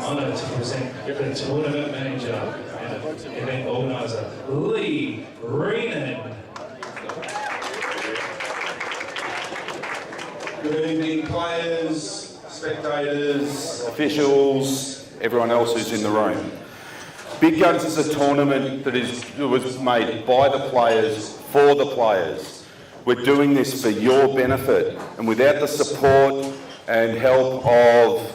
honour to present the tournament manager and event organiser, Lee Reenan. Good evening, players, spectators, officials, everyone else who's in the room. Big Guns is a tournament that was made by the players, for the players. We're doing this for your benefit, and without the support and help of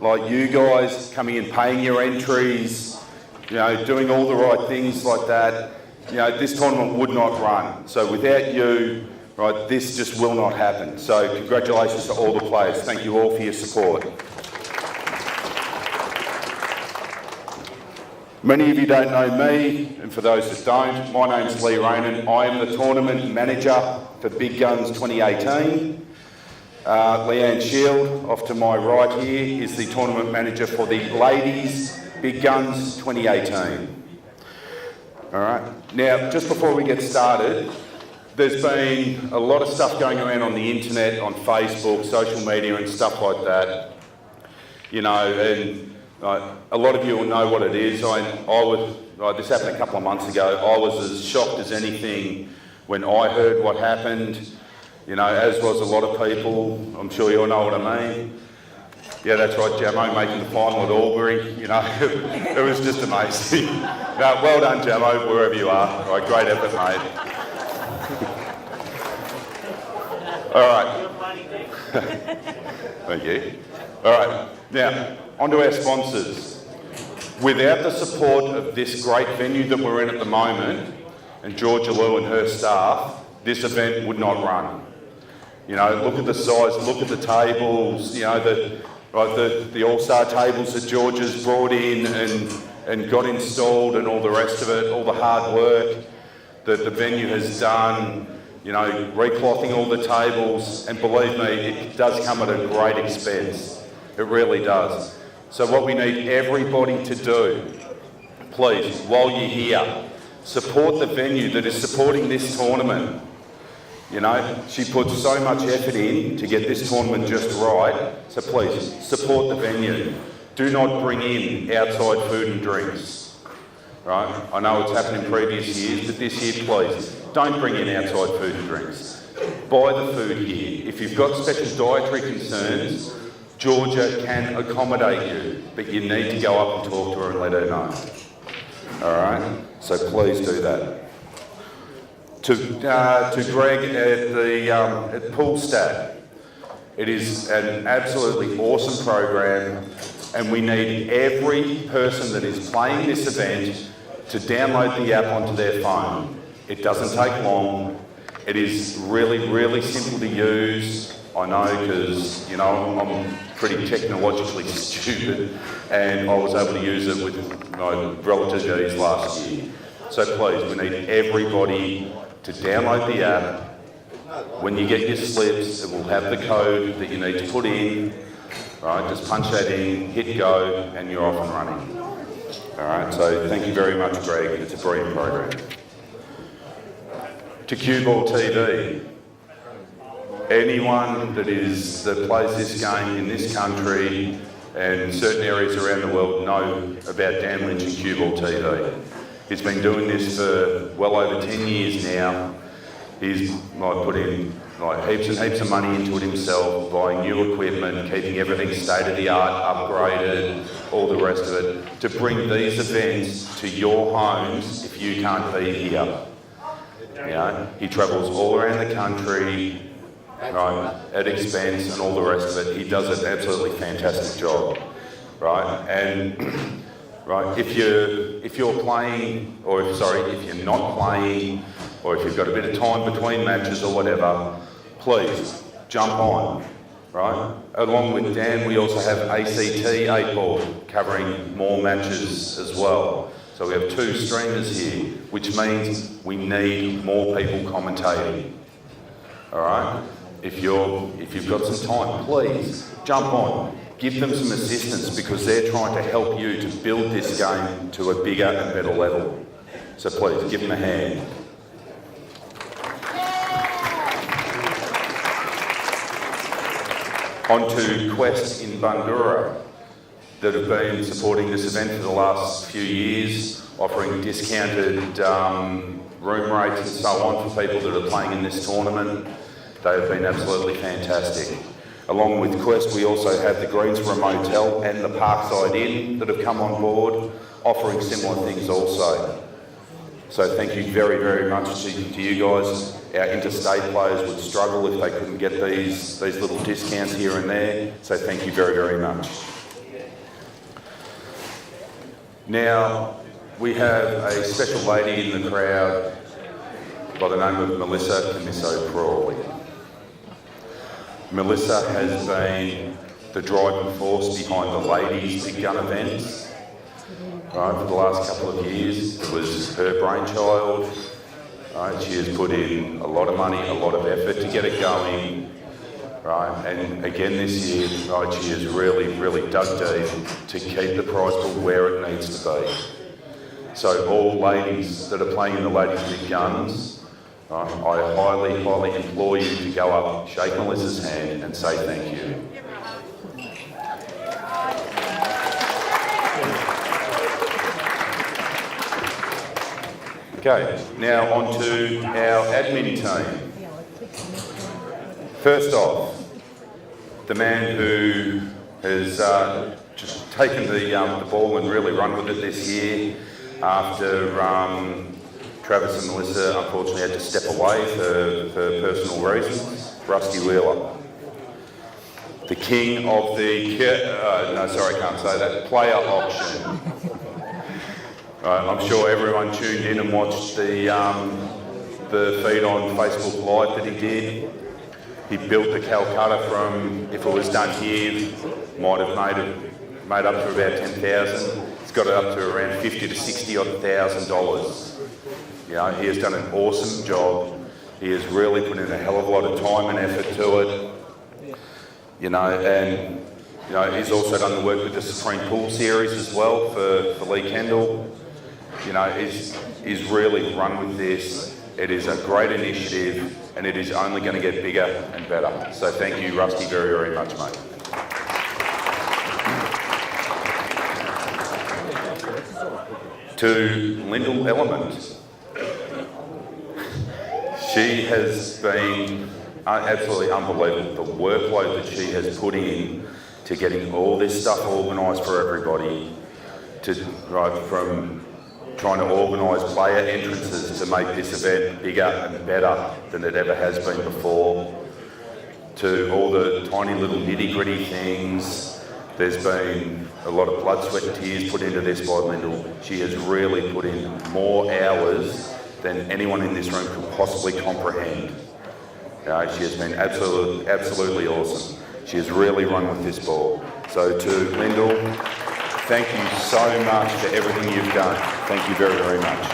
like you guys coming in, paying your entries, you know, doing all the right things like that, you know, this tournament would not run. So without you, right, this just will not happen. So congratulations to all the players. Thank you all for your support. Many of you don't know me, and for those that don't, my name's Lee Reenan. I am the tournament manager for Big Guns 2018. Leanne Shield, off to my right here, is the tournament manager for the Ladies Big Guns 2018. All right, now just before we get started, there's been a lot of stuff going around on the internet, on Facebook, social media and stuff like that. You know, and a lot of you will know what it is. This happened a couple of months ago. I was as shocked as anything when I heard what happened, you know, as was a lot of people. I'm sure you all know what I mean. Yeah, that's right, Jamo, making the final at Albury, you know, it was just amazing. No, well done, Jamo, wherever you are. All right, great effort, mate. All right. Thank you. All right, now, on to our sponsors. Without the support of this great venue that we're in at the moment, and Georgia Lou and her staff, this event would not run. You know, look at the size, look at the tables, you know, the all-star tables that Georgia's brought in and got installed and all the rest of it, all the hard work that the venue has done, you know, reclothing all the tables, and believe me, it does come at a great expense. It really does. So what we need everybody to do, please, while you're here, support the venue that is supporting this tournament. You know, she puts so much effort in to get this tournament just right, so please, support the venue. Do not bring in outside food and drinks, right? I know it's happened in previous years, but this year, please, don't bring in outside food and drinks. Buy the food here. If you've got special dietary concerns, Georgia can accommodate you, but you need to go up and talk to her and let her know. All right? So please do that. To Greg at Poolstat, it is an absolutely awesome program, and we need every person that is playing this event to download the app onto their phone. It doesn't take long. It is really, really simple to use. I know, because, you know, I'm pretty technologically stupid, and I was able to use it with my relative ease last year. So please, we need everybody to download the app. When you get your slips, it will have the code that you need to put in. Right, just punch that in, hit go, and you're off and running. All right, so thank you very much, Greg. It's a brilliant program. To CueballTV. Anyone that plays this game in this country and certain areas around the world know about Dan Lynch and CueballTV. He's been doing this for well over 10 years now. He's put in heaps and heaps of money into it himself, buying new equipment, keeping everything state-of-the-art, upgraded, all the rest of it, to bring these events to your homes if you can't be here. You know, he travels all around the country, right, at expense and all the rest of it. He does an absolutely fantastic job, right? And right, if you're playing, or if you're not playing, or if you've got a bit of time between matches or whatever, please jump on, right? Along with Dan, we also have ACT 8-ball covering more matches as well. So we have 2 streamers here, which means we need more people commentating. All right? If you've got some time, please jump on. Give them some assistance, because they're trying to help you to build this game to a bigger and better level. So please, give them a hand. On to Quest in Bundoora. that have been supporting this event for the last few years, offering discounted room rates and so on for people that are playing in this tournament. They have been absolutely fantastic. Along with Quest, we also have the Greensboro Motel and the Parkside Inn that have come on board, offering similar things also. So thank you very, very much to you guys. Our interstate players would struggle if they couldn't get these little discounts here and there. So thank you very, very much. Now, we have a special lady in the crowd by the name of Melissa Camiso-Crawley. Melissa has been the driving force behind the ladies' big gun events. Right, for the last couple of years, it was her brainchild. Right, she has put in a lot of money, a lot of effort to get it going. Right, and again this year, right, she has really, really dug deep to keep the prize pool where it needs to be. So all ladies that are playing in the ladies' big guns, right, I highly, highly implore you to go up, shake Melissa's hand and say thank you. Okay, now on to our admin team. First off, the man who has just taken the ball and really run with it this year after Travis and Melissa unfortunately had to step away for personal reasons, Rusty Wheeler. The king of the, player auction. I'm sure everyone tuned in and watched the feed on Facebook Live that he did. He built the Calcutta from, if it was done here, might have made up to about 10,000. He's got it up to around 50 to 60 odd $1,000. You know, he has done an awesome job. He has really put in a hell of a lot of time and effort to it. You know, and you know, he's also done the work with the Supreme Pool Series as well for Lee Kendall. You know, he's really run with this. It is a great initiative and it is only going to get bigger and better. So thank you, Rusty, very, very much, mate. To Lyndall Element. She has been absolutely unbelievable. The workload that she has put in to getting all this stuff organised for everybody, right from trying to organise player entrances to make this event bigger and better than it ever has been before, to all the tiny little nitty-gritty things. There's been a lot of blood, sweat and tears put into this by Lyndall. She has really put in more hours than anyone in this room could possibly comprehend. She has been absolutely awesome. She has really run with this ball. So to Lyndall, thank you so much for everything you've done. Thank you very, very much.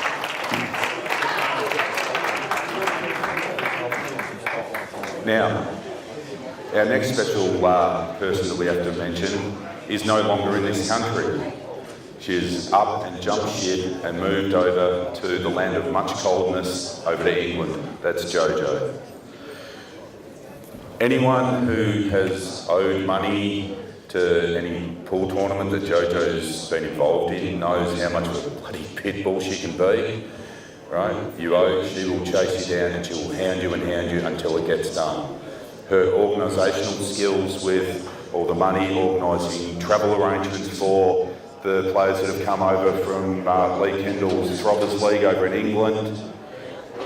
Now, our next special person that we have to mention is no longer in this country. She's up and jumped ship and moved over to the land of much coldness, over to England. That's Jojo. Anyone who has owed money to any pool tournament that Jojo's been involved in knows how much of a bloody pit bull she can be, right? You owe, she will chase you down and she will hound you until it gets done. Her organisational skills with all the money, organising travel arrangements for the players that have come over from Lee Kendall's Throbbers League over in England,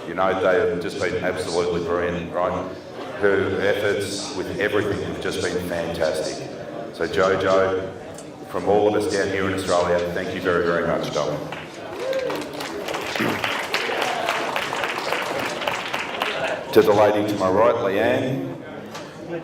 you know, they have just been absolutely brilliant, right? Her efforts with everything have just been fantastic. So Jojo, from all of us down here in Australia, thank you very, very much, darling. To the lady to my right, Leanne.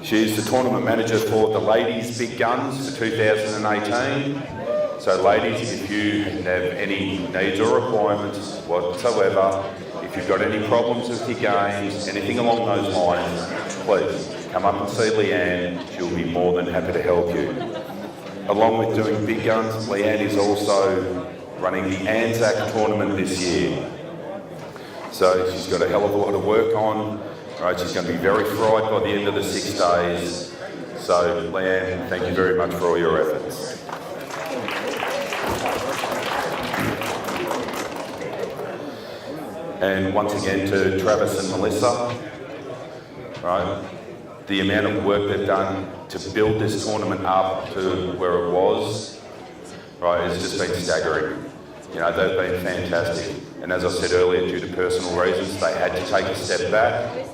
She's the tournament manager for the ladies' big guns for 2018. So ladies, if you have any needs or requirements whatsoever, if you've got any problems with your games, anything along those lines, please come up and see Leanne. She'll be more than happy to help you. Along with doing big guns, Leanne is also running the Anzac tournament this year. So she's got a hell of a lot of work on. Right, she's going to be very fried by the end of the 6 days. So Leanne, thank you very much for all your efforts. And once again to Travis and Melissa, right? The amount of work they've done to build this tournament up to where it was, right, has just been staggering. You know, they've been fantastic. And as I said earlier, due to personal reasons, they had to take a step back,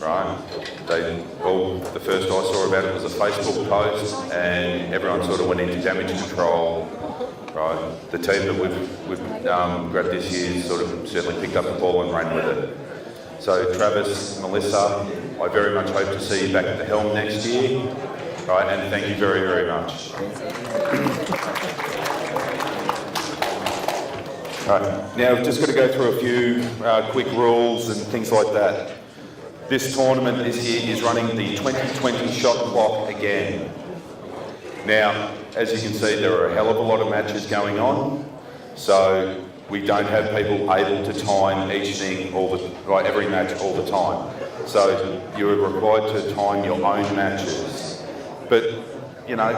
right? The first I saw about it was a Facebook post, and everyone sort of went into damage control, right? The team that we've grabbed this year sort of certainly picked up the ball and ran with it. So Travis, Melissa, I very much hope to see you back at the helm next year, right? And thank you very, very much. Right. Now we've just got to go through a few quick rules and things like that. This tournament this year is running the 2020 shot clock again. Now, as you can see, there are a hell of a lot of matches going on, so we don't have people able to time each thing every match all the time. So you're required to time your own matches. But, you know,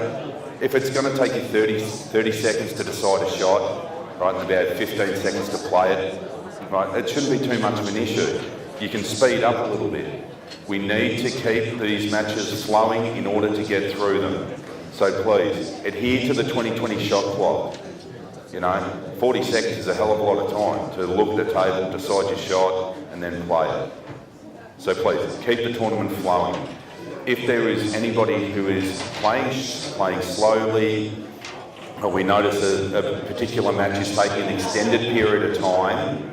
if it's going to take you 30 seconds to decide a shot, right, and about 15 seconds to play it, right, it shouldn't be too much of an issue. You can speed up a little bit. We need to keep these matches flowing in order to get through them. So please, adhere to the 2020 shot clock. You know, 40 seconds is a hell of a lot of time to look at the table, decide your shot, and then play it. So please, keep the tournament flowing. If there is anybody who is playing slowly, or we notice a particular match is taking an extended period of time,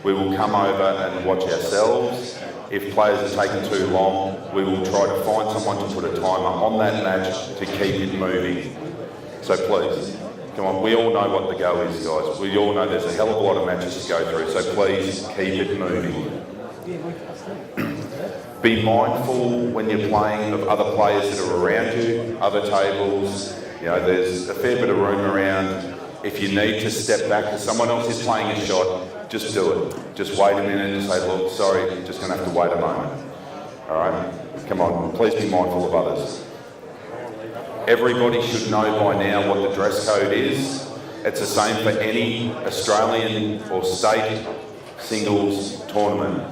we will come over and watch ourselves. If players are taking too long, we will try to find someone to put a timer on that match to keep it moving. So please, come on, we all know what the go is, guys. We all know there's a hell of a lot of matches to go through, so please keep it moving. Be mindful when you're playing of other players that are around you, other tables. You know, there's a fair bit of room around. If you need to step back because someone else is playing a shot, just do it. Just wait a minute and say, look, sorry, just going to have to wait a moment. All right? Come on, please be mindful of others. Everybody should know by now what the dress code is. It's the same for any Australian or state singles tournament.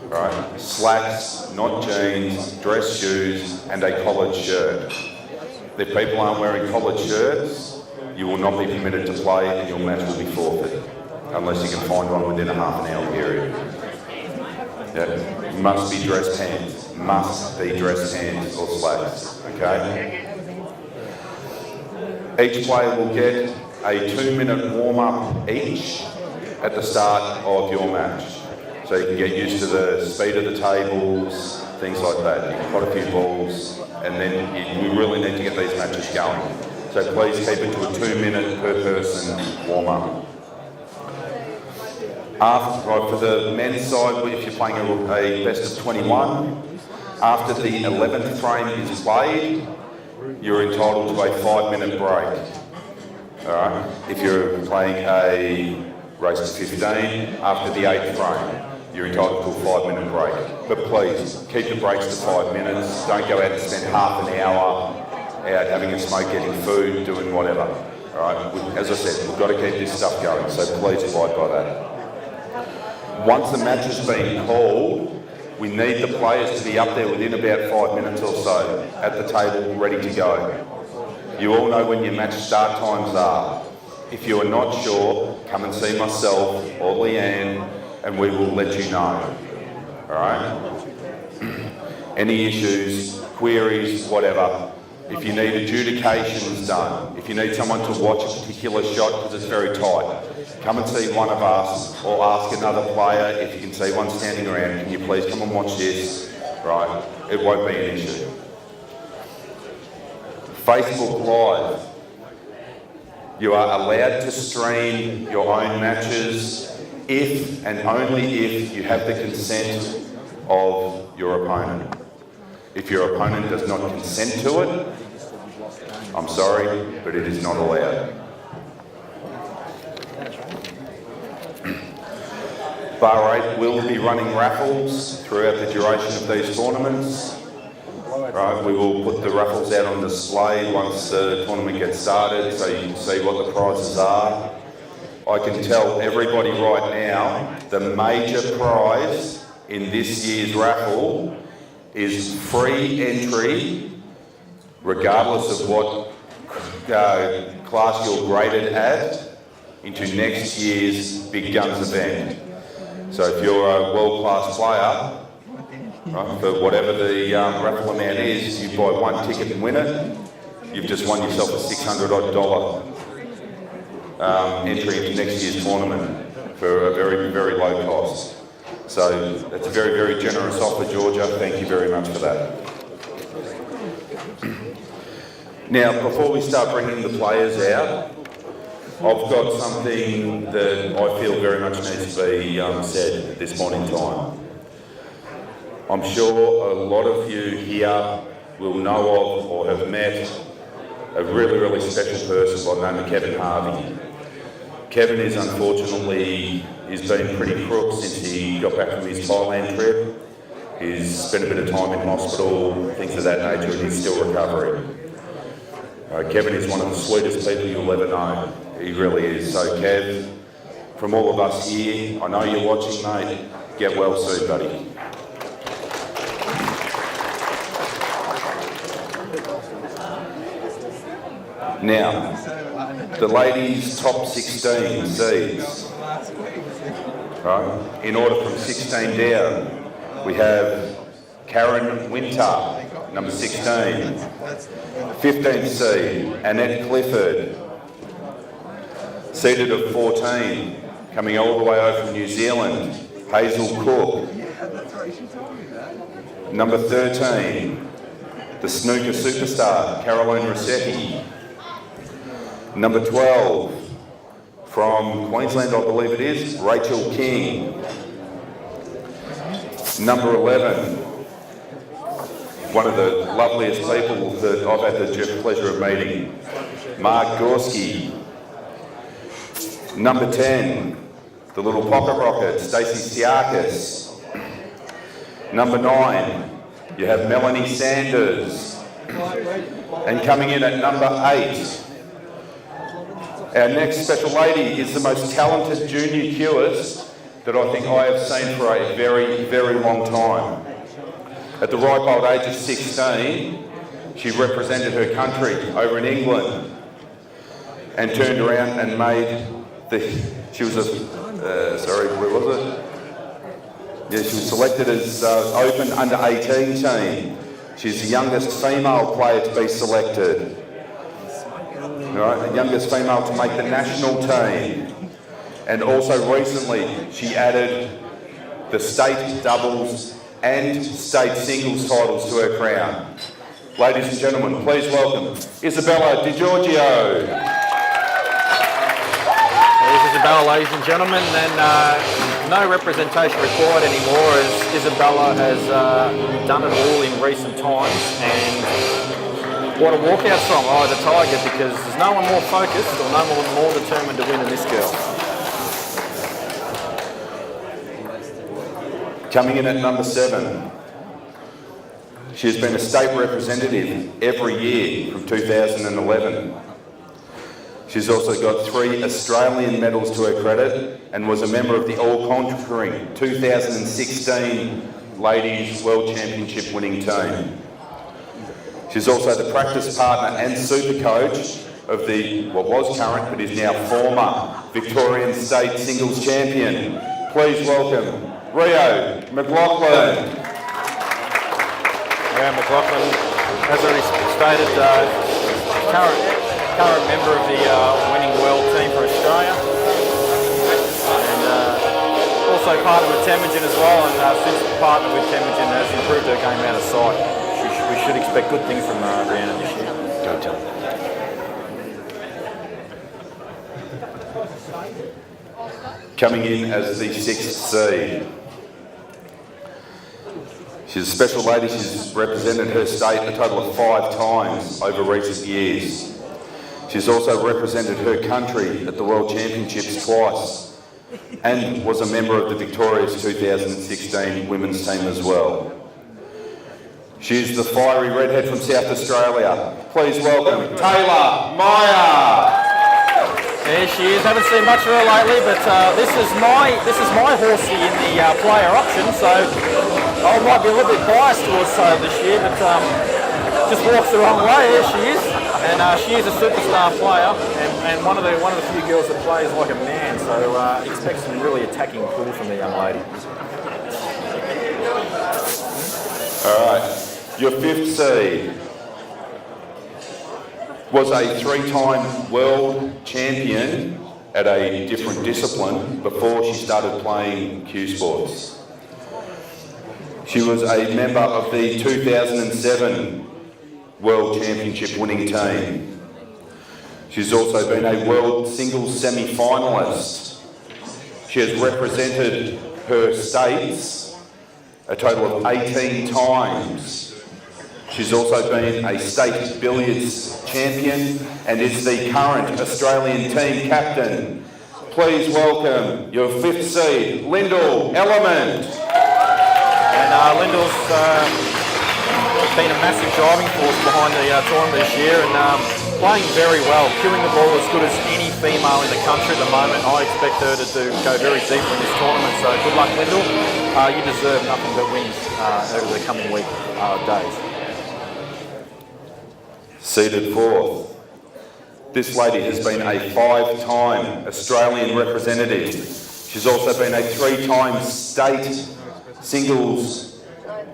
All right? Slacks, not jeans, dress shoes, and a collared shirt. If people aren't wearing collared shirts, you will not be permitted to play and your match will be forfeit, unless you can find one within a half an hour period. Yeah. Must be dress pants. Must be dress pants or slacks. Okay? Each player will get a 2-minute warm-up each at the start of your match. So you can get used to the speed of the tables, things like that. You can pot a few balls, and then we really need to get these matches going. So please keep it to a 2-minute per person warm-up. For the men's side, if you're playing a best of 21, after the 11th frame is played, you're entitled to a 5-minute break. All right. If you're playing a race to 15, after the 8th frame, you're entitled to a 5-minute break. But please, keep the breaks to 5 minutes. Don't go out and spend half an hour out having a smoke, getting food, doing whatever. All right. As I said, we've got to keep this stuff going, so please abide by that. Once the match has been called, we need the players to be up there within about 5 minutes or so at the table, ready to go. You all know when your match start times are. If you are not sure, come and see myself or Leanne, and we will let you know. All right? Any issues, queries, whatever. If you need adjudications done, if you need someone to watch a particular shot because it's very tight, come and see one of us or ask another player. If you can see one standing around, can you please come and watch this? Right? It won't be an issue. Facebook Live. You are allowed to stream your own matches if and only if you have the consent of your opponent. If your opponent does not consent to it, I'm sorry, but it is not allowed. Bar 8 will be running raffles throughout the duration of these tournaments. Right, we will put the raffles out on display once the tournament gets started so you can see what the prizes are. I can tell everybody right now the major prize in this year's raffle is free entry regardless of what class you're graded at into next year's Big Guns event. So if you're a world-class player, right, for whatever the raffle amount is, you buy one ticket and win it, you've just won yourself a $600 entry into next year's tournament for a very, very low cost. So that's a very, very generous offer, Georgia. Thank you very much for that. Now, before we start bringing the players out, I've got something that I feel very much needs to be said at this point in time. I'm sure a lot of you here will know of or have met a really, really special person by the name of Kevin Harvey. Kevin is unfortunately, he's been pretty crook since he got back from his Thailand trip. He's spent a bit of time in hospital, things of that nature, and he's still recovering. Kevin is one of the sweetest people you'll ever know. He really is. So Kev, from all of us here, I know you're watching, mate. Get well soon, buddy. Now, the ladies' top 16 seeds. Right? In order from 16 down, we have Karen Winter, number 16. 15th seed, Annette Clifford. Seeded at 14, coming all the way over from New Zealand, Hazel Cook. Number 13, the snooker superstar, Caroline Rossetti. Number 12, from Queensland, I believe it is, Rachel King. Number 11, one of the loveliest people that I've had the pleasure of meeting, Mark Gorski. Number 10, the little pocket rocket, Stacey Siakis. Number 9, you have Melanie Sanders. And coming in at number 8, our next special lady is the most talented junior cueist that I think I have seen for a very, very long time. At the ripe old age of 16, she represented her country over in England and turned around and made she was where was it? Yeah, she was selected as Open Under 18 team. She's the youngest female player to be selected. Right, the youngest female to make the national team. And also recently, she added the state doubles and state singles titles to her crown. Ladies and gentlemen, please welcome Isabella Di Giorgio. There's Isabella, ladies and gentlemen, and no representation required anymore as Isabella has done it all in recent times. And what a walkout song, the Tiger, because there's no one more focused or no one more determined to win than this girl. Coming in at number 7, she has been a state representative every year from 2011. She's also got 3 Australian medals to her credit and was a member of the all-conquering 2016 Ladies World Championship winning team. She's also the practice partner and super coach of the, what was current but is now former Victorian State Singles Champion. Please welcome Rio McLaughlin. Yeah, McLaughlin, as already stated, current member of the winning world team for Australia, and also part of the Temujin as well. And since partnered with Temujin, has improved her game out of sight. We should expect good things from Brianna this year. Go tell them. Coming in as the 6th seed. She's a special lady. She's represented her state a total of 5 times over recent years. She's also represented her country at the World Championships twice and was a member of the victorious 2016 women's team as well. She's the fiery redhead from South Australia. Please welcome Taylor Meyer. There she is. Haven't seen much of her lately, but this is my horsey in the player option, so I might be a little bit biased towards Taylor this year, but just walks the wrong way. There she is, and she is a superstar player, and one of the few girls that plays like a man. So expect some really attacking pull from the young lady. All right, your 5th seed was a 3-time world champion at a different discipline before she started playing Q Sports. She was a member of the 2007 World Championship winning team. She's also been a World Singles semi-finalist. She has represented her states a total of 18 times. She's also been a state billiards champion and is the current Australian team captain. Please welcome your 5th seed, Lyndall Element. And Lyndall's been a massive driving force behind the tournament this year, and playing very well, queuing the ball as good as any female in the country at the moment. I expect her to go very deep in this tournament, so good luck, Lyndall. You deserve nothing but wins over the coming days. Seated 4th. This lady has been a 5-time Australian representative. She's also been a 3-time state singles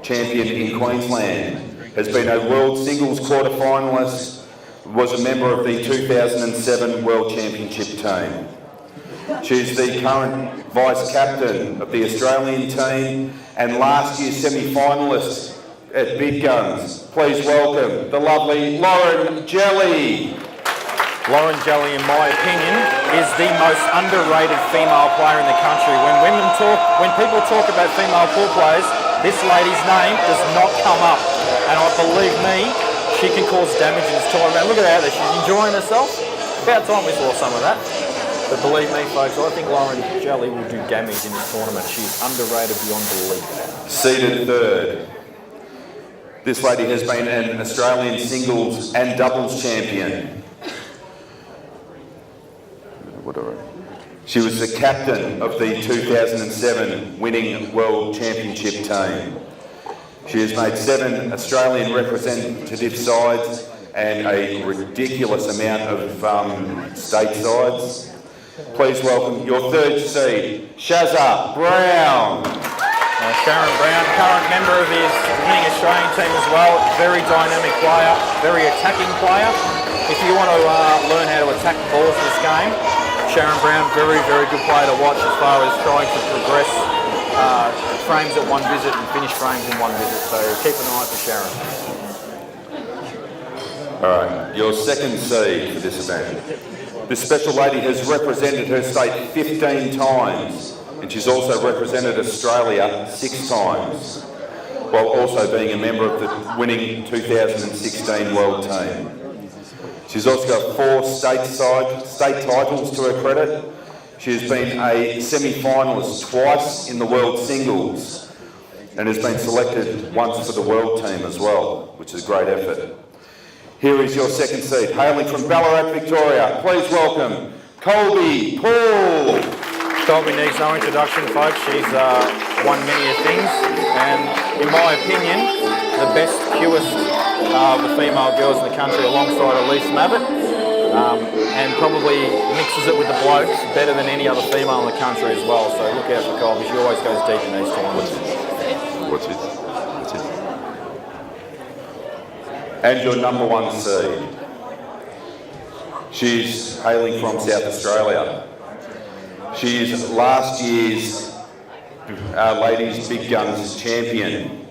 champion in Queensland, has been a World Singles quarter-finalist, was a member of the 2007 World Championship team. She's the current vice-captain of the Australian team and last year's semi-finalist at Big Guns. Please welcome the lovely Lauren Jelly. Lauren Jelly, in my opinion, is the most underrated female player in the country. When people talk about female pool players, this lady's name does not come up. And believe me, she can cause damage in this tournament. Look at her out there, she's enjoying herself. About time we saw some of that. But believe me, folks, I think Lauren Jelly will do damage in this tournament. She's underrated beyond belief. Seated 3rd. This lady has been an Australian singles and doubles champion. She was the captain of the 2007 winning World Championship team. She has made 7 Australian representative sides and a ridiculous amount of state sides. Please welcome your 3rd seed, Shazza Brown. Sharon Brown, current member of his winning Australian team as well. Very dynamic player, very attacking player. If you want to learn how to attack balls in this game, Sharon Brown, very, very good player to watch as far as trying to progress frames at one visit and finish frames in one visit. So keep an eye for Sharon. All right, your 2nd seed for this event. This special lady has represented her state 15 times. And she's also represented Australia 6 times, while also being a member of the winning 2016 World team. She's also got 4 state titles to her credit. She has been a semi-finalist twice in the World Singles and has been selected once for the World team as well, which is a great effort. Here is your 2nd seed, hailing from Ballarat, Victoria. Please welcome Colby Paul. Colby needs no introduction, folks. She's won many things, and in my opinion, the best, fewest of the female girls in the country alongside Elise Mabbitt, and probably mixes it with the blokes better than any other female in the country as well. So look out for Colby. She always goes deep in these tournaments. What's it? And your number 1 seed. She's hailing from South Australia. She's last year's Ladies Big Guns champion.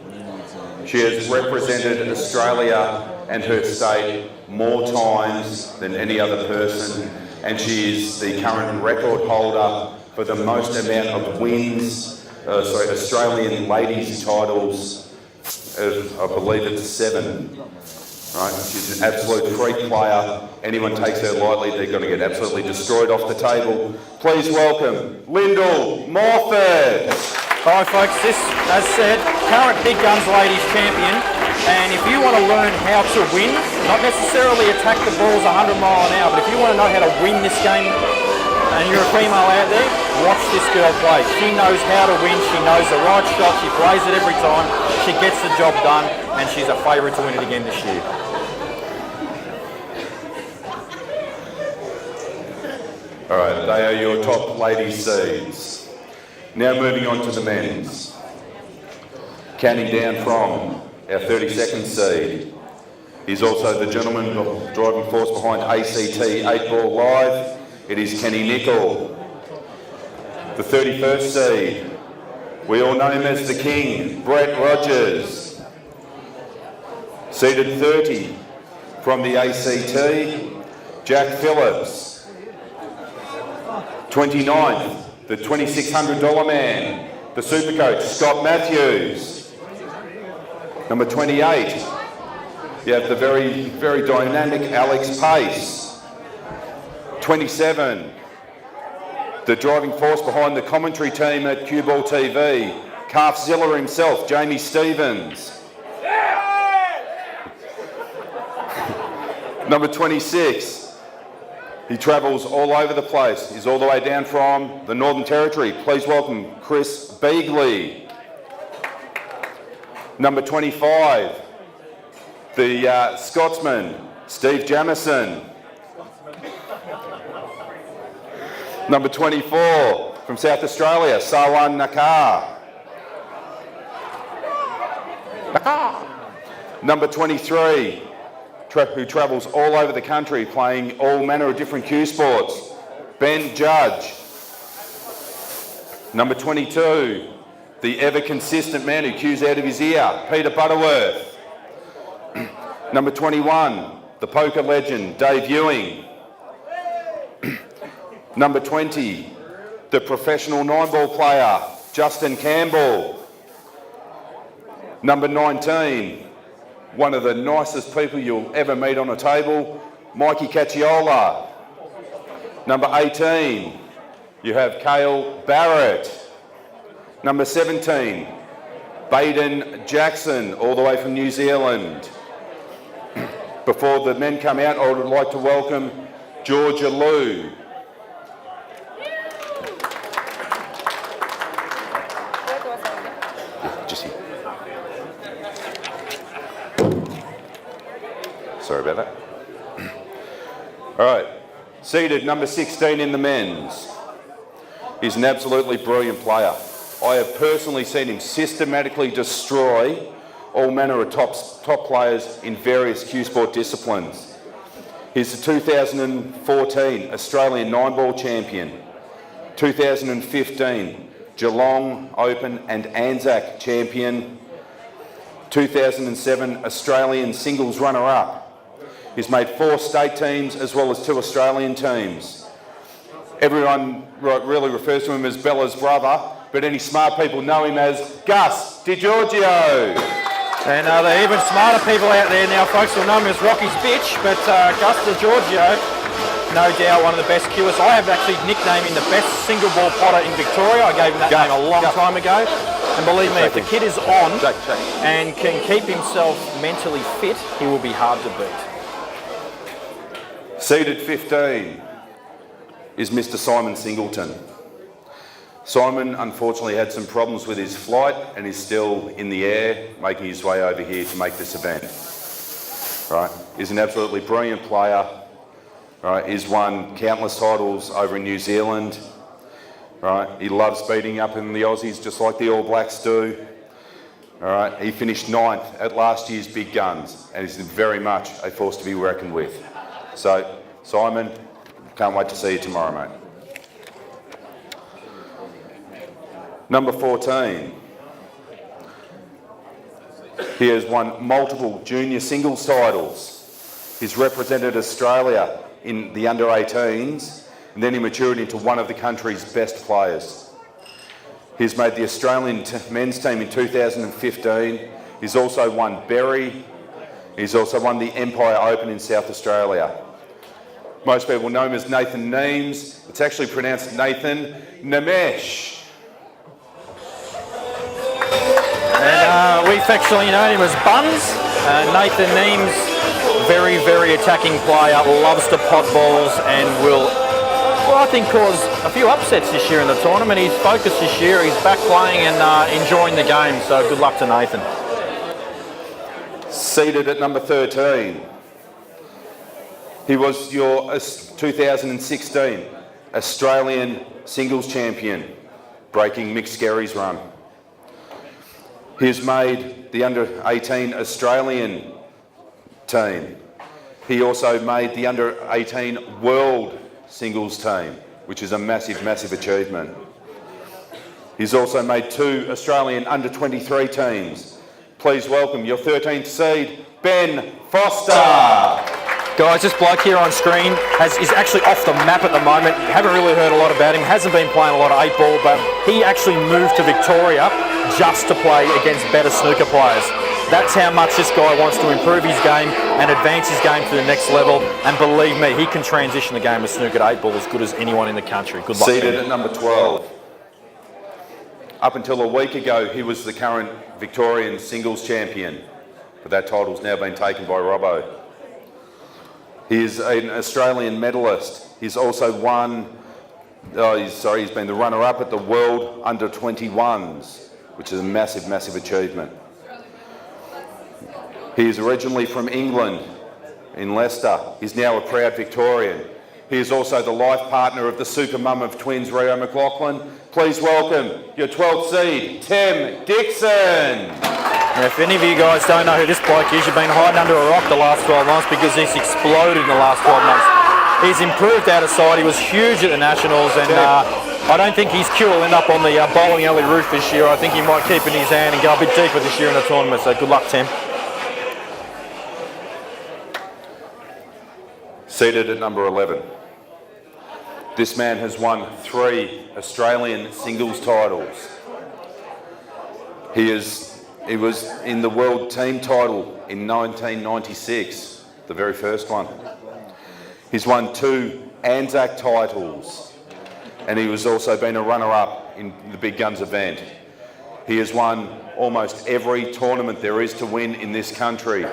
She has represented Australia and her state more times than any other person, and she is the current record holder for the most amount of wins, Australian ladies titles, I believe it's 7. Right? She's an absolute freak player. Anyone takes her lightly, they're going to get absolutely destroyed off the table. Please welcome Lyndall Morford. Hi folks, this, as said, current Big Guns Ladies Champion. And if you want to learn how to win, not necessarily attack the balls 100 mile an hour, but if you want to know how to win this game and you're a female out there, watch this girl play. She knows how to win, she knows the right shot, she plays it every time, she gets the job done, and she's a favourite to win it again this year. All right, they are your top lady seeds. Now moving on to the men's. Counting down from our 32nd seed. He's also the gentleman driving force behind ACT 8 Ball Live. It is Kenny Nicol. The 31st seed. We all know him as the King, Brett Rogers. Seeded 30 from the ACT, Jack Phillips. 29th, the $2,600 man, the Supercoach, Scott Matthews. Number 28, you have the very, very dynamic Alex Pace. 27, the driving force behind the commentary team at CueballTV, Calfzilla himself, Jamie Stevens. Number 26, he travels all over the place. He's all the way down from the Northern Territory. Please welcome Chris Beagley. Number 25, the Scotsman, Steve Jamison. Number 24, from South Australia, Sawan Nakar. Number 23, who travels all over the country playing all manner of different cue sports, Ben Judge. Number 22, the ever-consistent man who cues out of his ear, Peter Butterworth. Number 21, the poker legend, Dave Ewing. Number 20, the professional 9-ball player, Justin Campbell. Number 19, one of the nicest people you'll ever meet on a table, Mikey Cacciola. Number 18, you have Cale Barrett. Number 17, Baden Jackson, all the way from New Zealand. Before the men come out, I would like to welcome Georgia Lou. Just here. Sorry about that. All right, seated number 16 in the men's. He's an absolutely brilliant player. I have personally seen him systematically destroy all manner of top players in various cue sport disciplines. He's the 2014 Australian 9-ball champion, 2015 Geelong Open and Anzac champion, 2007 Australian singles runner-up. He's made 4 state teams as well as 2 Australian teams. Everyone really refers to him as Bella's brother, but any smart people know him as Gus DiGiorgio. And the even smarter people out there now, folks, will know him as Rocky's bitch, but Gus DiGiorgio, no doubt one of the best cuers. I have actually nicknamed him the best single ball potter in Victoria. I gave him that name a long time ago. And believe me, if the kid is on and can keep himself mentally fit, he will be hard to beat. Seated 15 is Mr. Simon Singleton. Simon unfortunately had some problems with his flight and is still in the air, making his way over here to make this event. Right, he's an absolutely brilliant player. Right, he's won countless titles over in New Zealand. Right, he loves beating up in the Aussies just like the All Blacks do. All right, he finished 9th at last year's Big Guns and is very much a force to be reckoned with. So, Simon, can't wait to see you tomorrow, mate. Number 14. He has won multiple junior singles titles. He's represented Australia in the under-18s, and then he matured into one of the country's best players. He's made the Australian men's team in 2015. He's also won Berry. He's also won the Empire Open in South Australia. Most people know him as Nathan Neems. It's actually pronounced Nathan Namesh. And we affectionately know him as Buns. Nathan Neems, very, very attacking player, loves to pot balls and will, well, I think, cause a few upsets this year in the tournament. He's focused this year, he's back playing and enjoying the game, so good luck to Nathan. Seated at number 13. He was your 2016 Australian singles champion, breaking Mick Skerry's run. He has made the under-18 Australian team. He also made the under-18 world singles team, which is a massive, massive achievement. He's also made 2 Australian under-23 teams. Please welcome your 13th seed, Ben Foster. Guys, this bloke here on screen is actually off the map at the moment. Haven't really heard a lot about him. Hasn't been playing a lot of 8-ball, but he actually moved to Victoria just to play against better snooker players. That's how much this guy wants to improve his game and advance his game to the next level. And believe me, he can transition the game of snooker to 8-ball as good as anyone in the country. Good luck. Seated at number 12. Up until a week ago, he was the current Victorian singles champion, but that title's now been taken by Robbo. He is an Australian medalist. He's also he's been the runner-up at the World Under-21s, which is a massive, massive achievement. He is originally from England, in Leicester. He's now a proud Victorian. He is also the life partner of the super mum of twins, Rio McLaughlin. Please welcome your 12th seed, Tim Dixon. Now, if any of you guys don't know who this bloke is, you've been hiding under a rock the last 12 months because he's exploded in the last 12 months. He's improved out of sight. He was huge at the Nationals, and I don't think his cue will end up on the bowling alley roof this year. I think he might keep it in his hand and go a bit deeper this year in the tournament, so good luck, Tim. Seated at number 11. This man has won 3 Australian singles titles. He was in the world team title in 1996, the very first one. He's won 2 Anzac titles, and he was also been a runner-up in the Big Guns event. He has won almost every tournament there is to win in this country.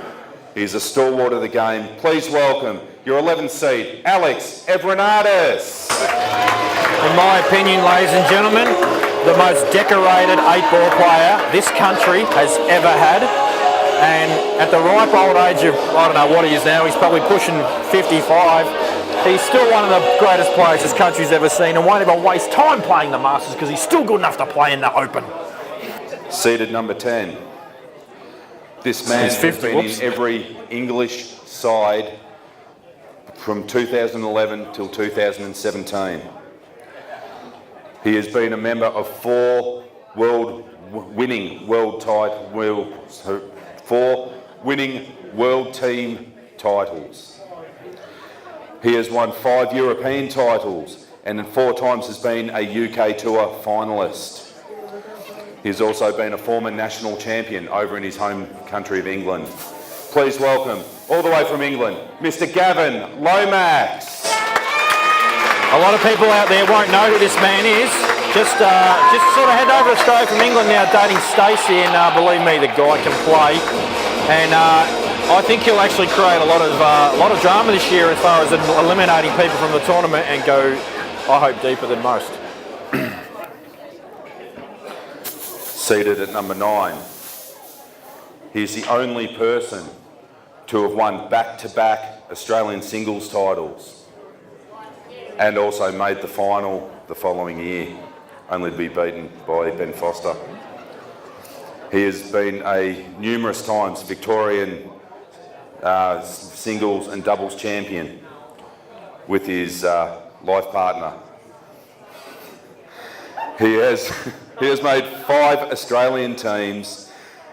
He's a stalwart of the game. Please welcome your 11th seed, Alex Evrenadis. In my opinion, ladies and gentlemen, the most decorated 8-ball player this country has ever had. And at the ripe old age of, I don't know what he is now, he's probably pushing 55. He's still one of the greatest players this country's ever seen and won't even waste time playing the Masters because he's still good enough to play in the Open. Seated number 10. This man has been in every English side from 2011 till 2017. He has been a member of 4 winning world team titles. He has won 5 European titles and 4 times has been a UK Tour finalist. He's also been a former national champion over in his home country of England. Please welcome, all the way from England, Mr. Gavin Lomax. A lot of people out there won't know who this man is. Just sort of head over to Australia from England now, dating Stacey, and believe me, the guy can play. And I think he'll actually create a lot of drama this year as far as eliminating people from the tournament and go, I hope, deeper than most. Seated at number 9. He's the only person to have won back-to-back Australian singles titles and also made the final the following year, only to be beaten by Ben Foster. He has been a numerous times Victorian singles and doubles champion with his life partner. He has made 5 Australian teams.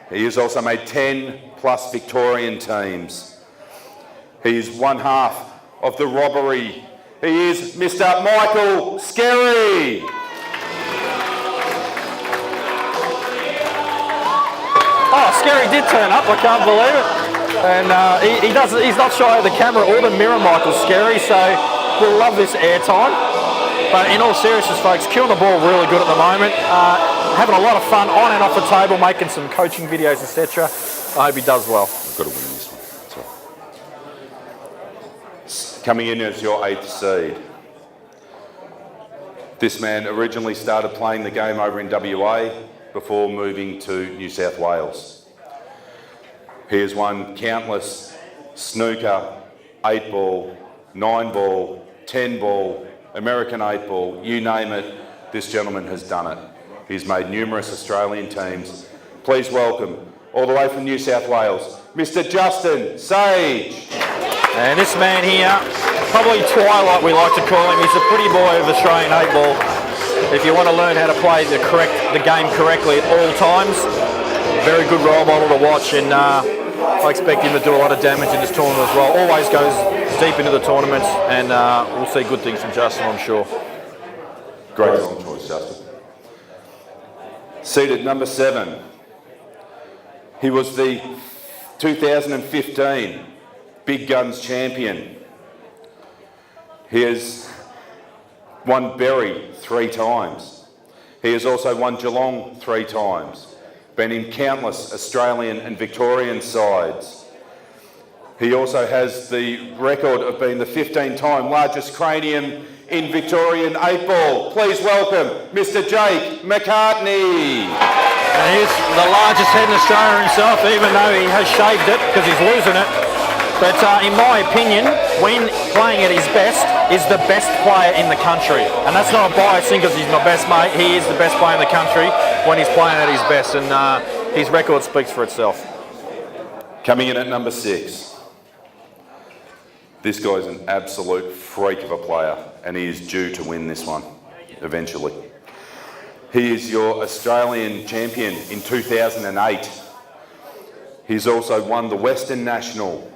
He has also made 10 plus Victorian teams. He is one half of the robbery. He is Mr. Michael Skerry. Oh, Skerry did turn up, I can't believe it. And he's not shy of the camera or the mirror, Michael Skerry, so we'll love this airtime. But in all seriousness, folks, killing the ball really good at the moment. Having a lot of fun on and off the table, making some coaching videos, etc. I hope he does well. I've got to win this one. That's all right. Coming in as your 8th seed. This man originally started playing the game over in WA before moving to New South Wales. He has won countless snooker, 8-ball, 9-ball, 10-ball, American 8-ball, you name it, this gentleman has done it. He's made numerous Australian teams. Please welcome, all the way from New South Wales, Mr. Justin Sage. And this man here, probably Twilight we like to call him, he's the pretty boy of Australian 8-ball. If you want to learn how to play the game correctly at all times, very good role model to watch, and I expect him to do a lot of damage in this tournament as well. Always goes deep into the tournaments, and we'll see good things from Justin, I'm sure. Great song choice, Justin. Seated number 7. He was the 2015 Big Guns champion. He has won Berry 3 times. He has also won Geelong 3 times. Been in countless Australian and Victorian sides. He also has the record of being the 15-time largest cranium in Victorian 8-ball. Please welcome Mr. Jake McCartney. And he's the largest head in Australia himself, even though he has shaved it because he's losing it. But in my opinion, when playing at his best, is the best player in the country. And that's not a bias thing because he's my best mate. He is the best player in the country when he's playing at his best, and his record speaks for itself. Coming in at number 6. This guy's an absolute freak of a player, and he is due to win this one eventually. He is your Australian champion in 2008. He's also won the Western National,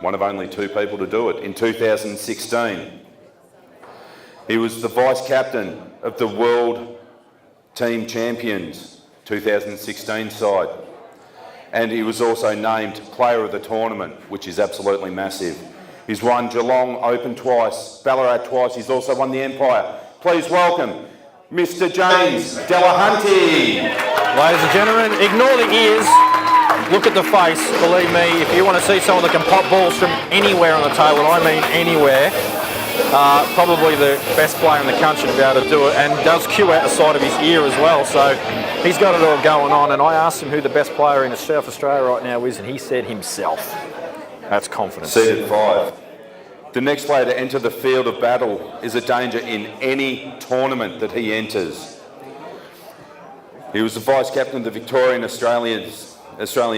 one of only 2 people to do it, in 2016. He was the vice captain of the World Team Champions 2016 side. And he was also named Player of the Tournament, which is absolutely massive. He's won Geelong Open twice, Ballarat twice. He's also won the Empire. Please welcome Mr. James Delahunty. Ladies and gentlemen, ignore the ears, look at the face. Believe me, if you want to see someone that can pop balls from anywhere on the table, and I mean anywhere, probably the best player in the country to be able to do it, and does cue out the side of his ear as well, so he's got it all going on. And I asked him who the best player in South Australia right now is, and he said himself. That's confidence. Seated 5. The next player to enter the field of battle is a danger in any tournament that he enters. He was the vice captain of the Victorian Australian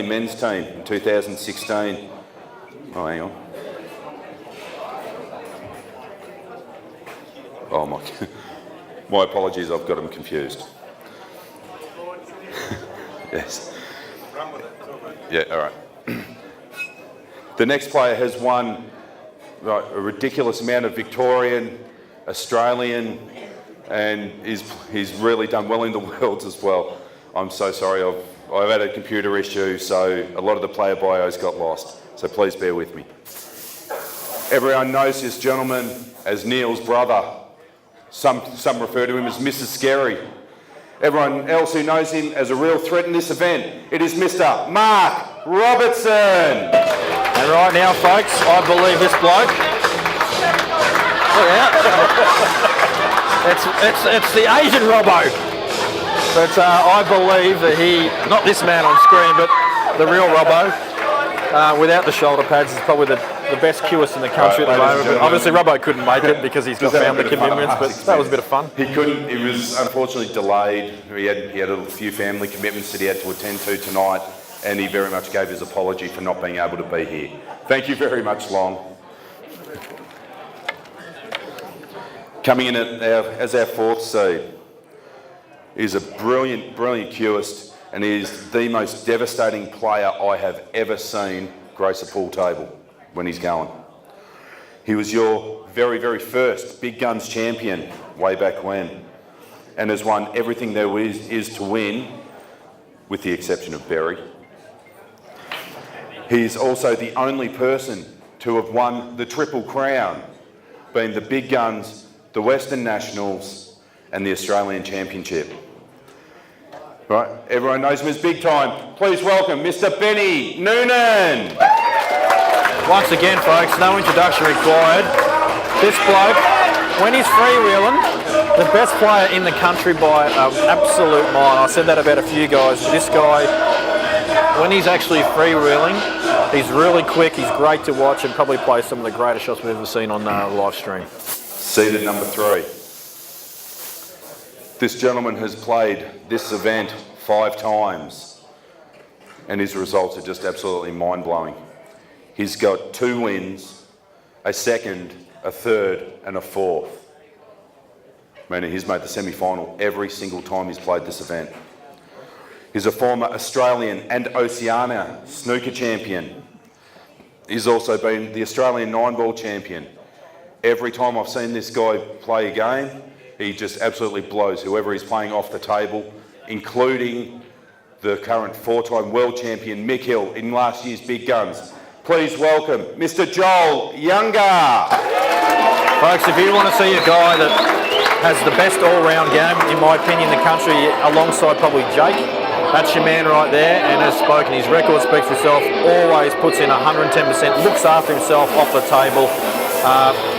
men's team in 2016. Oh, hang on. Oh my apologies, I've got him confused. Yes. Yeah, all right. The next player has won a ridiculous amount of Victorian, Australian, and he's really done well in the Worlds as well. I'm so sorry, I've had a computer issue, so a lot of the player bios got lost, so please bear with me. Everyone knows this gentleman as Neil's brother. Some refer to him as Mrs. Scary. Everyone else who knows him as a real threat in this event, it is Mr. Mark Robertson. And right now, folks, I believe this bloke. Look out. It's the Asian Robbo. But I believe that not this man on screen, but the real Robbo, without the shoulder pads, is probably the best cueist in the country at the moment. But obviously, Robbo couldn't make it because he's got family commitments, but that was a bit of fun. He couldn't. He was unfortunately delayed. He had a few family commitments that he had to attend to tonight, and he very much gave his apology for not being able to be here. Thank you very much, Long. Coming in as our 4th seed, he's a brilliant cueist, and he is the most devastating player I have ever seen grace a pool table when he's going. He was your very, very first Big Guns champion way back when, and has won everything there is to win, with the exception of Berry. He's also the only person to have won the Triple Crown, being the Big Guns, the Western Nationals, and the Australian Championship. Right, everyone knows him as Big Time. Please welcome Mr. Benny Noonan. Once again, folks, no introduction required. This bloke, when he's freewheeling, the best player in the country by an absolute mile. I said that about a few guys, but this guy, when he's actually freewheeling, he's really quick, he's great to watch, and probably plays some of the greatest shots we've ever seen on live stream. Seated number 3. This gentleman has played this event 5 times, and his results are just absolutely mind-blowing. He's got 2 wins, a second, a third, and a fourth. Meaning he's made the semi-final every single time he's played this event. He's a former Australian and Oceania snooker champion. He's also been the Australian 9-ball champion. Every time I've seen this guy play a game, he just absolutely blows whoever he's playing off the table, including the current 4-time world champion Mick Hill in last year's Big Guns. Please welcome Mr. Joel Younger. Folks, if you want to see a guy that has the best all-round game, in my opinion, in the country, alongside probably Jake, that's your man right there, and as spoken, his record speaks for itself, always puts in 110%, looks after himself off the table,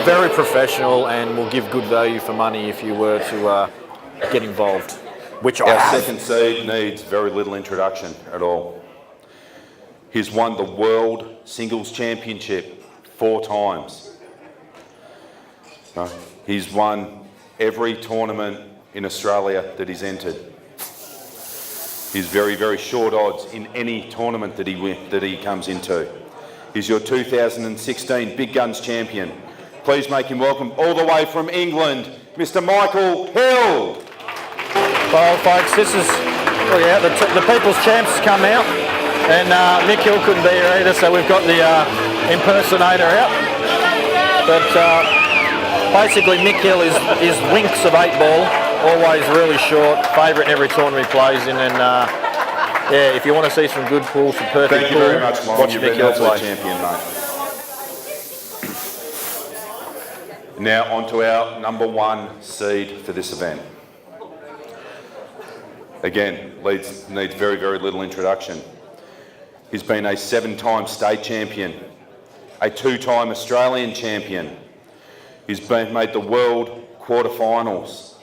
very professional, and will give good value for money if you were to get involved, which I have. Our second seed needs very little introduction at all. He's won the World Singles Championship 4 times. He's won every tournament in Australia that he's entered. He's very, very short odds in any tournament that he comes into. He's your 2016 Big Guns champion. Please make him welcome all the way from England, Mr. Michael Hill. Well, folks, this is, look out, the People's Champs has come out, and Mick Hill couldn't be here either, so we've got the impersonator out. But basically, Mick Hill is winks of 8-ball, always really short, favourite in every tournament he plays in, and yeah, if you want to see some good pool, some perfect Thank you pool, very much, Lauren. watch You've Mick been Hill absolute play. champion, mate. Now on to our number 1 seed for this event. Again, needs very, very little introduction. He's been a 7-time state champion, a 2-time Australian champion. He's made the world quarterfinals.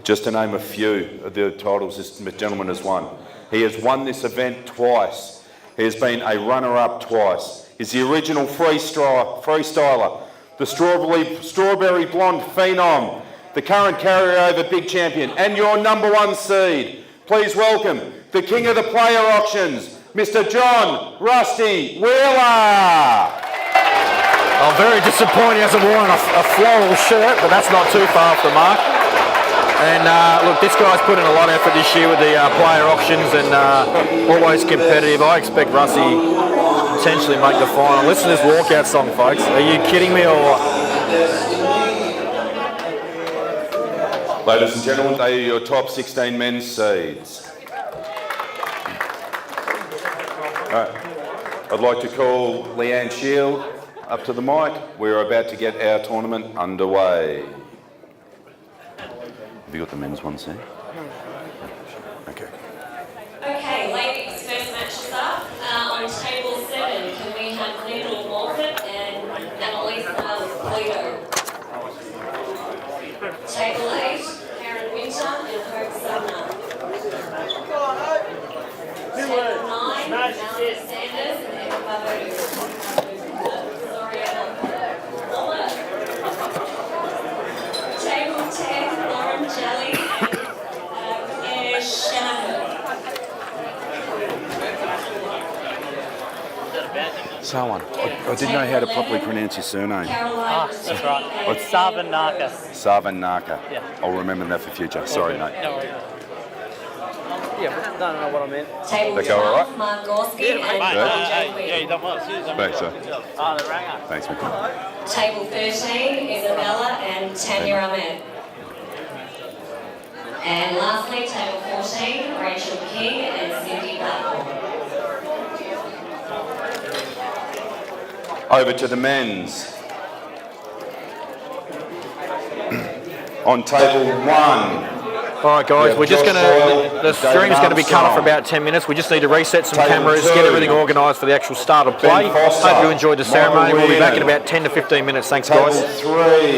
Just to name a few of the titles this gentleman has won. He has won this event twice. He has been a runner-up twice. He's the original freestyler, the strawberry blonde phenom, the current carryover big champion, and your number 1 seed. Please welcome the king of the player auctions, Mr. John Rusty Wheeler. I'm very disappointed he hasn't worn a floral shirt, but that's not too far off the mark. And look, this guy's put in a lot of effort this year with the player auctions, and always competitive. I expect Rusty to potentially make the final. Listen to this walkout song, folks. Are you kidding me or what? Ladies and gentlemen, they are your top 16 men's seeds. I'd like to call Leanne Shield up to the mic. We're about to get our tournament underway. Have you got the men's one, Sam? Okay. Okay, ladies, first match is up. On table 7, can we have Lyndall Morford and Annalisa Polito? Table 8, Karen Winter and Hope Sumner. Table 9, Melanie Sanders and Emma Babu. Sorry, Emma. Table 10, Lauren Jelly and Claire Shanahan. Someone. I didn't know how to properly pronounce your surname. Caroline That's right. It's Savanaka. Savanaka. Yeah. I'll remember that for future. Sorry, mate. No worries. Yeah, but I don't know what I meant. Table That go all 12, right? Mark Gorski and Good. John Yeah, you done well. Thanks, sir. Oh, the ranger. Thanks, mate. Table 13, Isabella and Tanya Ahmed. And lastly, table 14, Rachel King and Cindy Blackmore. Over to the men's. On table 1, All right, guys, we're just going to, the stream's going to be cut off for about 10 minutes. We just need to reset some cameras, get everything organised for the actual start of play. Hope you enjoyed the ceremony. We'll be back in about 10 to 15 minutes. Thanks, guys. Table 3.